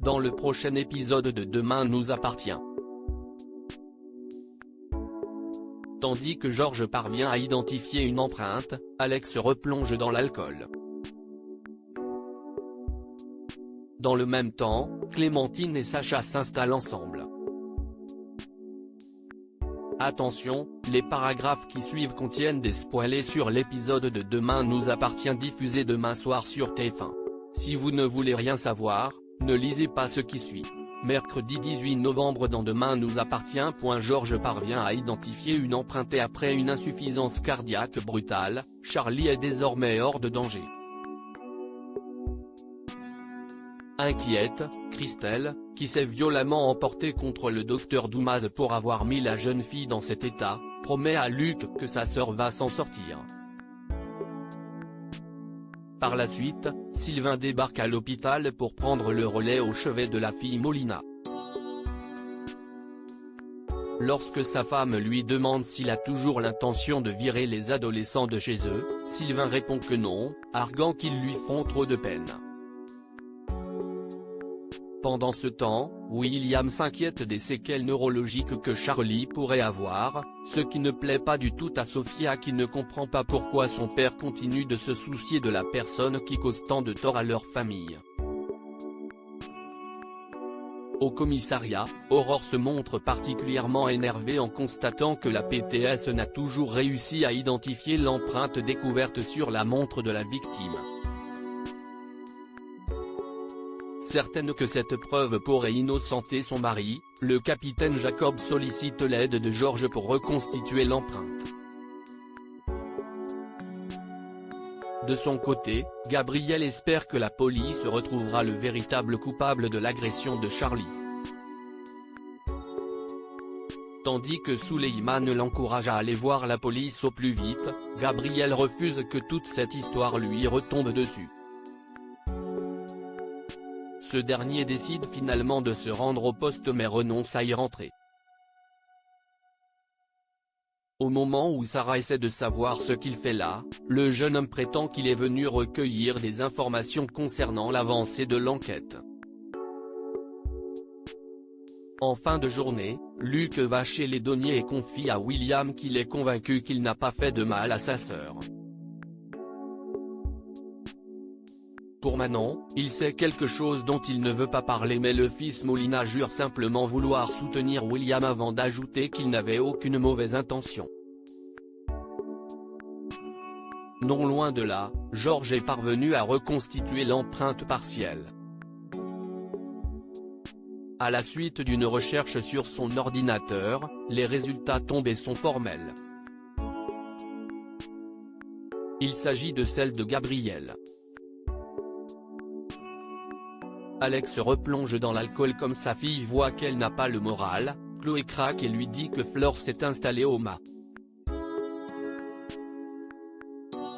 dans le prochain épisode de Demain nous appartient. Tandis que Georges parvient à identifier une empreinte, Alex replonge dans l'alcool. Dans le même temps, Clémentine et Sacha s'installent ensemble. Attention, les paragraphes qui suivent contiennent des spoilers sur l'épisode de Demain nous appartient diffusé demain soir sur TF1. Si vous ne voulez rien savoir, ne lisez pas ce qui suit. Mercredi 18 novembre dans Demain nous appartient. Georges parvient à identifier une empreinte et après une insuffisance cardiaque brutale, Charlie est désormais hors de danger. Inquiète, Christelle, qui s'est violemment emportée contre le docteur Doumaz pour avoir mis la jeune fille dans cet état, promet à Luc que sa sœur va s'en sortir. Par la suite, Sylvain débarque à l'hôpital pour prendre le relais au chevet de la fille Molina. Lorsque sa femme lui demande s'il a toujours l'intention de virer les adolescents de chez eux, Sylvain répond que non, arguant qu'ils lui font trop de peine. Pendant ce temps, William s'inquiète des séquelles neurologiques que Charlie pourrait avoir, ce qui ne plaît pas du tout à Sophia qui ne comprend pas pourquoi son père continue de se soucier de la personne qui cause tant de tort à leur famille. Au commissariat, Aurore se montre particulièrement énervée en constatant que la PTS n'a toujours réussi à identifier l'empreinte découverte sur la montre de la victime. Certaine que cette preuve pourrait innocenter son mari, le capitaine Jacob sollicite l'aide de Georges pour reconstituer l'empreinte. De son côté, Gabriel espère que la police retrouvera le véritable coupable de l'agression de Charlie. Tandis que Souleymane l'encourage à aller voir la police au plus vite, Gabriel refuse que toute cette histoire lui retombe dessus. Ce dernier décide finalement de se rendre au poste mais renonce à y rentrer. Au moment où Sarah essaie de savoir ce qu'il fait là, le jeune homme prétend qu'il est venu recueillir des informations concernant l'avancée de l'enquête. En fin de journée, Luc va chez les douaniers et confie à William qu'il est convaincu qu'il n'a pas fait de mal à sa sœur. Pour Manon, il sait quelque chose dont il ne veut pas parler mais le fils Molina jure simplement vouloir soutenir William avant d'ajouter qu'il n'avait aucune mauvaise intention. Non loin de là, Georges est parvenu à reconstituer l'empreinte partielle. À la suite d'une recherche sur son ordinateur, les résultats tombent et sont formels. Il s'agit de celle de Gabriel. Alex replonge dans l'alcool comme sa fille voit qu'elle n'a pas le moral, Chloé craque et lui dit que Flore s'est installée au mât.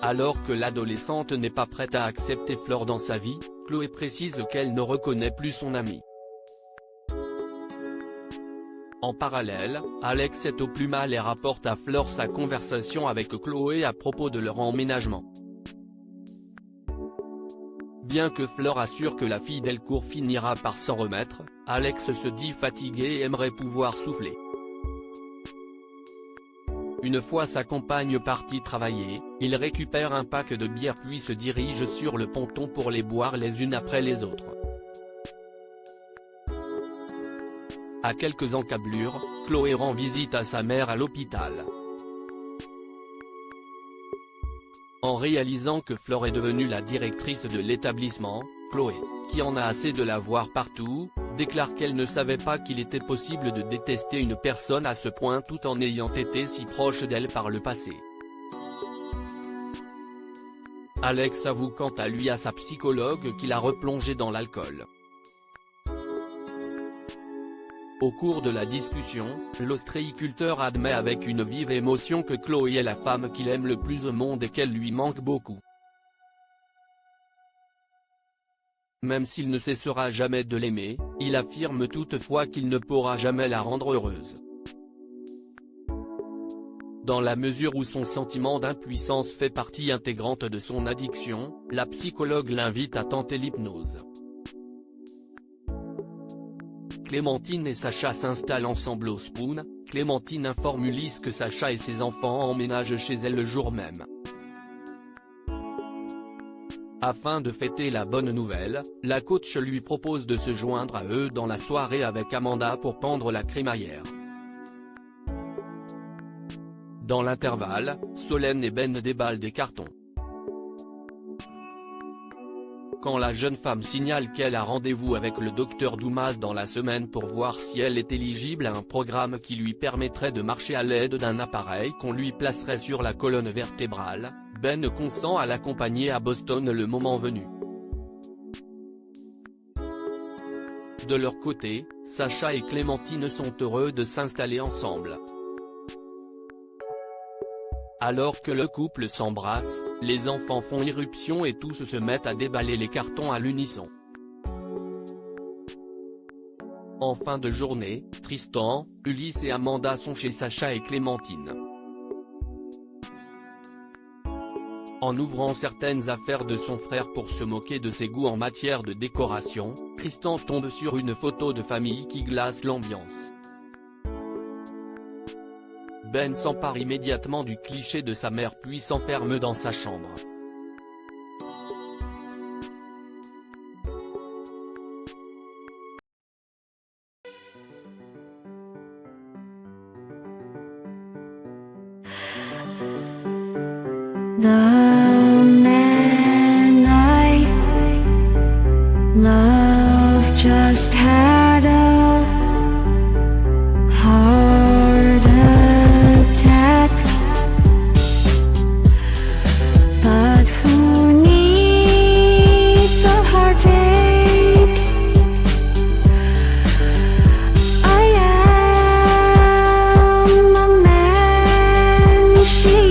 Alors que l'adolescente n'est pas prête à accepter Flore dans sa vie, Chloé précise qu'elle ne reconnaît plus son amie. En parallèle, Alex est au plus mal et rapporte à Flore sa conversation avec Chloé à propos de leur emménagement. Bien que Flore assure que la fille Delcourt finira par s'en remettre, Alex se dit fatigué et aimerait pouvoir souffler. Une fois sa compagne partie travailler, il récupère un pack de bières puis se dirige sur le ponton pour les boire les unes après les autres. À quelques encablures, Chloé rend visite à sa mère à l'hôpital. En réalisant que Flore est devenue la directrice de l'établissement, Chloé, qui en a assez de la voir partout, déclare qu'elle ne savait pas qu'il était possible de détester une personne à ce point tout en ayant été si proche d'elle par le passé. Alex avoue quant à lui à sa psychologue qu'il a replongé dans l'alcool. Au cours de la discussion, l'ostréiculteur admet avec une vive émotion que Chloé est la femme qu'il aime le plus au monde et qu'elle lui manque beaucoup. Même s'il ne cessera jamais de l'aimer, il affirme toutefois qu'il ne pourra jamais la rendre heureuse. Dans la mesure où son sentiment d'impuissance fait partie intégrante de son addiction, la psychologue l'invite à tenter l'hypnose. Clémentine et Sacha s'installent ensemble au Spoon. Clémentine informe Ulysse que Sacha et ses enfants emménagent chez elle le jour même. Afin de fêter la bonne nouvelle, la coach lui propose de se joindre à eux dans la soirée avec Amanda pour pendre la crémaillère. Dans l'intervalle, Solène et Ben déballent des cartons. Quand la jeune femme signale qu'elle a rendez-vous avec le docteur Dumas dans la semaine pour voir si elle est éligible à un programme qui lui permettrait de marcher à l'aide d'un appareil qu'on lui placerait sur la colonne vertébrale, Ben consent à l'accompagner à Boston le moment venu. De leur côté, Sacha et Clémentine sont heureux de s'installer ensemble. Alors que le couple s'embrasse, les enfants font irruption et tous se mettent à déballer les cartons à l'unisson. En fin de journée, Tristan, Ulysse et Amanda sont chez Sacha et Clémentine. En ouvrant certaines affaires de son frère pour se moquer de ses goûts en matière de décoration, Tristan tombe sur une photo de famille qui glace l'ambiance. Ben s'empare immédiatement du cliché de sa mère puis s'enferme dans sa chambre. The man I love just had a heart attack, but who needs a heartache? I am a man she